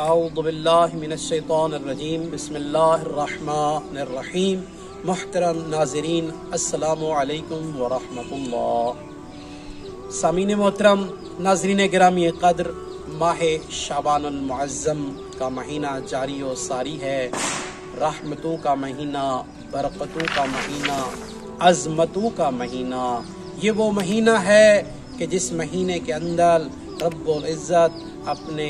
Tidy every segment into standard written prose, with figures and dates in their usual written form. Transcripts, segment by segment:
اعوذ باللہ من الشیطان الرجیم بسم اللہ الرحمن الرحیم۔ محترم ناظرین السلام علیکم ورحمۃ اللہ۔ سامعین محترم، ناظرین گرامی قدر، ماہ شعبان المعظم کا مہینہ جاری و ساری ہے، رحمتوں کا مہینہ، برکتوں کا مہینہ، عظمتوں کا مہینہ۔ یہ وہ مہینہ ہے کہ جس مہینے کے اندر رب العزت اپنے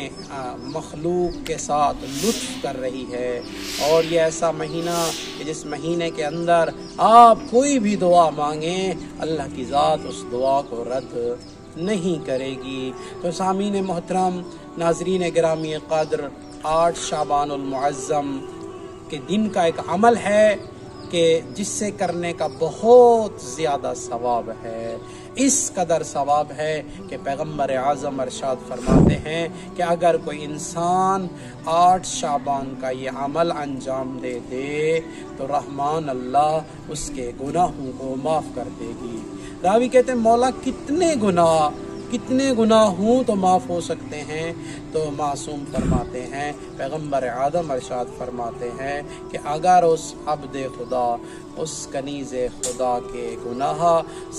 مخلوق کے ساتھ لطف کر رہی ہے، اور یہ ایسا مہینہ کہ جس مہینے کے اندر آپ کوئی بھی دعا مانگیں اللہ کی ذات اس دعا کو رد نہیں کرے گی۔ تو سامعین محترم، ناظرین گرامی قدر، 8 شعبان المعظم کے دن کا ایک عمل ہے کہ جس سے کرنے کا بہت زیادہ ثواب ہے۔ اس قدر ثواب ہے کہ پیغمبر اعظم ارشاد فرماتے ہیں کہ اگر کوئی انسان 8 شعبان کا یہ عمل انجام دے تو رحمان اللہ اس کے گناہوں کو معاف کر دے گی۔ راوی کہتے ہیں مولا کتنے گناہ ہوں تو معاف ہو سکتے ہیں؟ تو معصوم فرماتے ہیں، پیغمبر اعظم ارشاد فرماتے ہیں کہ اگر اس عبد خدا، اس کنیز خدا کے گناہ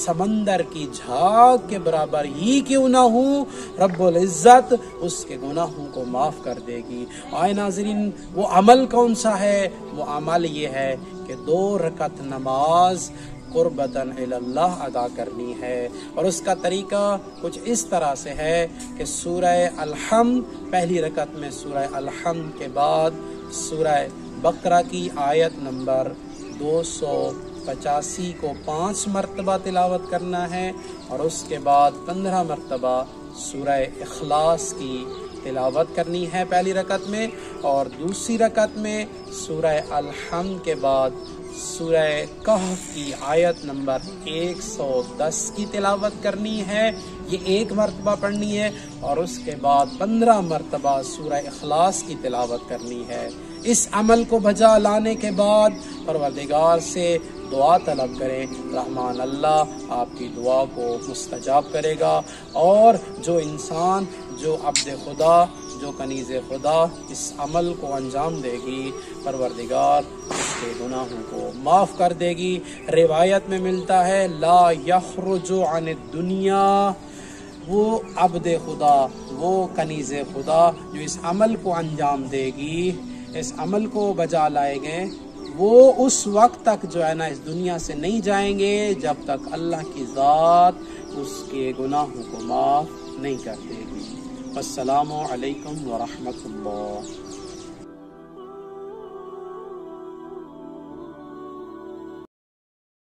سمندر کی جھاگ کے برابر ہی کیوں نہ ہوں، رب العزت اس کے گناہوں کو معاف کر دے گی۔ آئے ناظرین، وہ عمل کون سا ہے؟ وہ عمل یہ ہے کہ 2 رکعت نماز قربتاً اللہ ادا کرنی ہے، اور اس کا طریقہ کچھ اس طرح سے ہے کہ سورہ الحمد، پہلی رکعت میں سورہ الحمد کے بعد سورہ بقرہ کی آیت نمبر 285 کو 5 مرتبہ تلاوت کرنا ہے، اور اس کے بعد 15 مرتبہ سورہ اخلاص کی تلاوت کرنی ہے پہلی رکعت میں، اور دوسری رکعت میں سورہ الحمد کے بعد سورہ کہف کی آیت نمبر 110 کی تلاوت کرنی ہے، یہ 1 مرتبہ پڑھنی ہے، اور اس کے بعد 15 مرتبہ سورہ اخلاص کی تلاوت کرنی ہے۔ اس عمل کو بجا لانے کے بعد پروردگار سے دعا طلب کریں، رحمان اللہ آپ کی دعا کو مستجاب کرے گا، اور جو انسان، جو عبد خدا، جو کنیز خدا اس عمل کو انجام دے گی، پروردگار اس کے گناہوں کو معاف کر دے گی۔ روایت میں ملتا ہے لا یخرج عن الدنیا، وہ عبد خدا، وہ کنیز خدا جو اس عمل کو انجام دے گی، اس عمل کو بجا لائے گے، وہ اس وقت تک جو ہے نا اس دنیا سے نہیں جائیں گے جب تک اللہ کی ذات اس کے گناہوں کو معاف نہیں کر دے گی۔ السلام علیکم ورحمۃ اللہ۔